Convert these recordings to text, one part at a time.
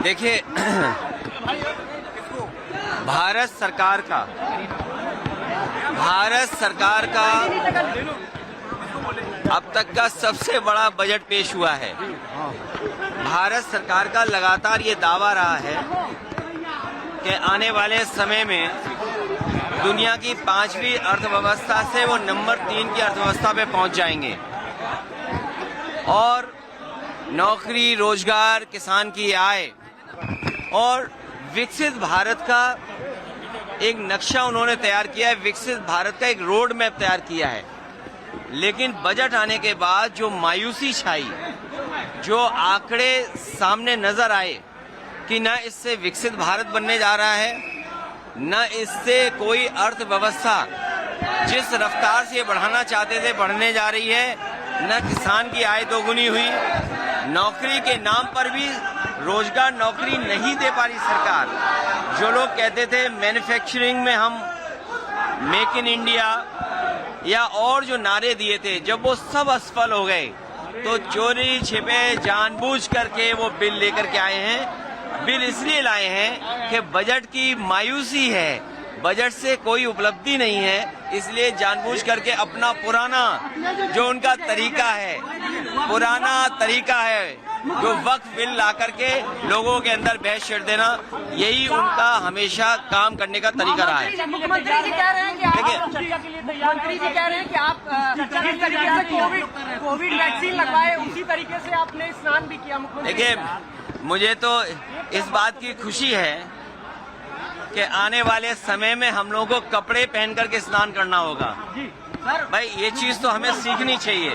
देखिए, भारत सरकार का अब तक का सबसे बड़ा बजट पेश हुआ है। भारत सरकार का लगातार ये दावा रहा है कि आने वाले समय में दुनिया की 5वीं अर्थव्यवस्था से वो नंबर 3 की अर्थव्यवस्था पे पहुंच जाएंगे और नौकरी, रोजगार, किसान की आय और विकसित भारत का एक नक्शा उन्होंने तैयार किया है, विकसित भारत का एक रोड मैप तैयार किया है। लेकिन बजट आने के बाद जो मायूसी छाई, जो आंकड़े सामने नजर आए कि न इससे विकसित भारत बनने जा रहा है, न इससे कोई अर्थव्यवस्था जिस रफ्तार से बढ़ाना चाहते थे बढ़ने जा रही है, न किसान की आय दोगुनी हुई, नौकरी के नाम पर भी रोजगार नौकरी नहीं दे पा रही सरकार। जो लोग कहते थे मैन्युफैक्चरिंग में हम मेक इन इंडिया या और जो नारे दिए थे, जब वो सब असफल हो गए तो चोरी छिपे जानबूझ करके वो बिल लेकर के आए हैं। बिल इसलिए लाए हैं कि बजट की मायूसी है, बजट से कोई उपलब्धि नहीं है, इसलिए जानबूझ करके अपना पुराना जो उनका तरीका है, जो वक्त बिल ला करके लोगों के अंदर बहस छेड़ देना, यही उनका हमेशा काम करने का तरीका रहा है। मुख्यमंत्री जी कह रहे हैं कि आप जिस तरीके से कोविड वैक्सीन लगवाए उसी तरीके से आपने स्नान भी किया। देखिए, मुझे तो इस बात की खुशी है कि आने वाले समय में हम लोगों को कपड़े पहन करके स्नान करना होगा। भाई, ये चीज तो हमें सीखनी चाहिए।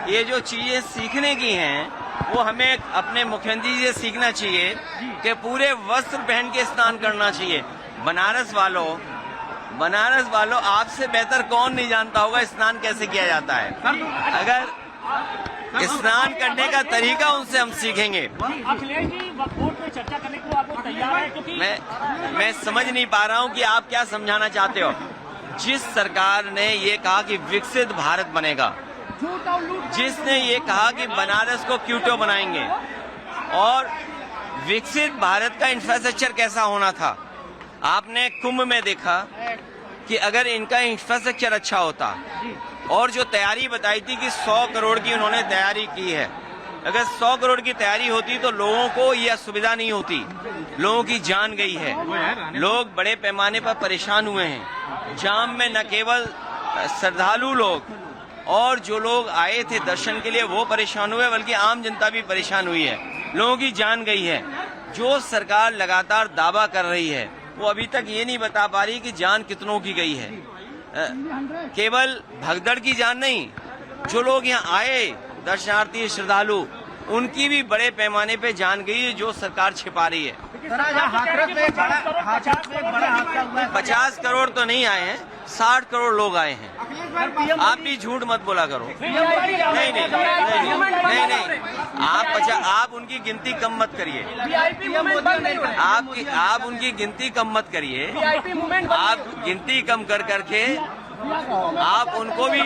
ये जो चीजें सीखने की हैं वो हमें अपने मुख्यमंत्री जी से सीखना चाहिए कि पूरे वस्त्र पहन के स्नान करना चाहिए। बनारस वालों आपसे बेहतर कौन नहीं जानता होगा स्नान कैसे किया जाता है। अगर स्नान करने का तरीका उनसे हम सीखेंगे। अखिलेश जी वक्फ पे चर्चा करने को आप तैयार है? क्योंकि मैं समझ नहीं पा रहा हूं कि आप क्या समझाना चाहते हो। जिस सरकार ने ये कहा कि विकसित भारत बनेगा, जिसने ये कहा कि बनारस को क्यूटो बनाएंगे, और विकसित भारत का इंफ्रास्ट्रक्चर कैसा होना था आपने कुंभ में देखा कि अगर इनका इंफ्रास्ट्रक्चर अच्छा होता, और जो तैयारी बताई थी कि 100 करोड़ की उन्होंने तैयारी की है, अगर 100 करोड़ की तैयारी होती तो लोगों को ये असुविधा नहीं होती। लोगों की जान गई है, लोग बड़े पैमाने पर परेशान हुए हैं। जाम में न केवल श्रद्धालु लोग और जो लोग आए थे दर्शन के लिए वो परेशान हुए, बल्कि आम जनता भी परेशान हुई है। लोगों की जान गई है। जो सरकार लगातार दावा कर रही है वो अभी तक ये नहीं बता पा रही कि जान कितनों की गई है। केवल भगदड़ की जान नहीं, जो लोग यहाँ आए दर्शनार्थी श्रद्धालु, उनकी भी बड़े पैमाने पे जान गई है, जो सरकार छिपा रही है। 50 करोड़ तो नहीं आए हैं, 60 करोड़ लोग आए हैं। आप भी झूठ मत बोला करो। नहीं, आप उनकी गिनती कम मत करिए। आप उनकी गिनती कम मत करिए। आप गिनती कम कर करके आप उनको भी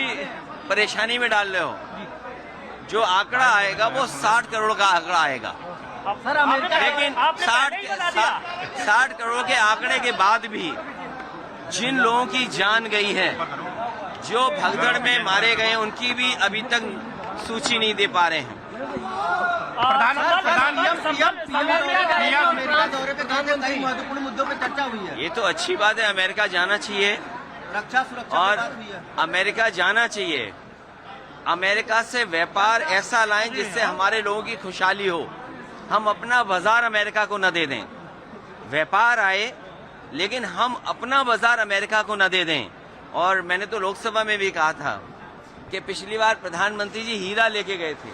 परेशानी में डाल रहे हो। जो आंकड़ा आएगा वो 60 करोड़ का आंकड़ा आएगा। लेकिन 60 करोड़ के आंकड़े के बाद भी जिन लोगों की जान गई है, जो भगदड़ में मारे गए, उनकी भी अभी तक सूची नहीं दे पा रहे हैं। महत्वपूर्ण मुद्दों पर चर्चा हुई है। ये तो अच्छी बात है, अमेरिका जाना चाहिए, रक्षा सुरक्षा और की बात हुई है। अमेरिका जाना चाहिए। अमेरिका से व्यापार ऐसा लाएं जिससे हमारे लोगों की खुशहाली हो। हम अपना बाजार अमेरिका को न दे दें। व्यापार आए, लेकिन हम अपना बाजार अमेरिका को न दे दें। और मैंने तो लोकसभा में भी कहा था कि पिछली बार प्रधानमंत्री जी हीरा लेके गए थे,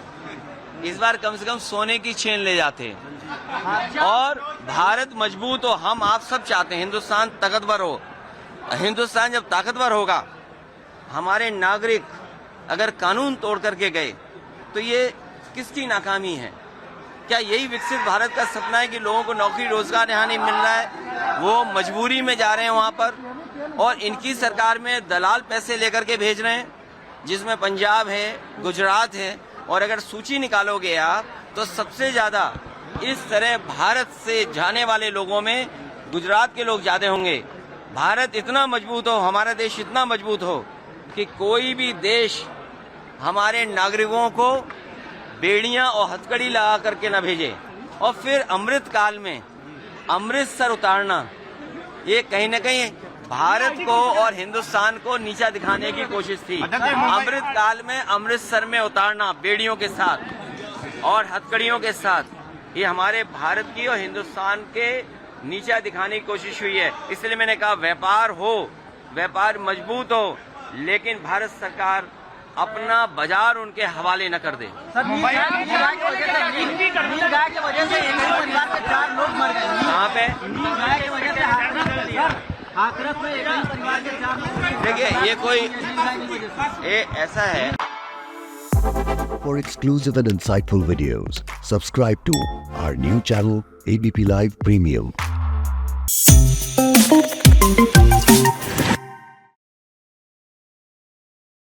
इस बार कम से कम सोने की चेन ले जाते। और भारत मजबूत हो, हम आप सब चाहते हैं हिंदुस्तान ताकतवर हो। हिंदुस्तान जब ताकतवर होगा, हमारे नागरिक अगर कानून तोड़ करके गए तो ये किसकी नाकामी है? क्या यही विकसित भारत का सपना है कि लोगों को नौकरी रोजगार यहाँ नहीं मिल रहा है, वो मजबूरी में जा रहे हैं वहाँ पर, और इनकी सरकार में दलाल पैसे लेकर के भेज रहे हैं, जिसमें पंजाब है, गुजरात है। और अगर सूची निकालोगे आप तो सबसे ज्यादा इस तरह भारत से जाने वाले लोगों में गुजरात के लोग ज्यादा होंगे। भारत इतना मजबूत हो, हमारा देश इतना मजबूत हो कि कोई भी देश हमारे नागरिकों को बेड़ियां और हथकड़ी लगा करके न भेजे। और फिर अमृत काल में अमृतसर उतारना, ये कहीं न कहीं भारत को और हिंदुस्तान को नीचा दिखाने की कोशिश थी। अमृत काल में अमृतसर में उतारना बेड़ियों के साथ और हथकड़ियों के साथ, ये हमारे भारत की और हिंदुस्तान के नीचा दिखाने की कोशिश हुई है। इसलिए मैंने कहा व्यापार हो, व्यापार मजबूत हो, लेकिन भारत सरकार अपना बाजार उनके हवाले न कर दे। सर नील गाय की वजह से एक ही परिवार के 4 लोग मर गए। कहाँ पे? नील गाय की वजह से हाथरस में एक ही परिवार के 4 लोग। देखिए, ये कोई ऐसा है। For exclusive and insightful videos, subscribe to our new channel ABP Live Premium.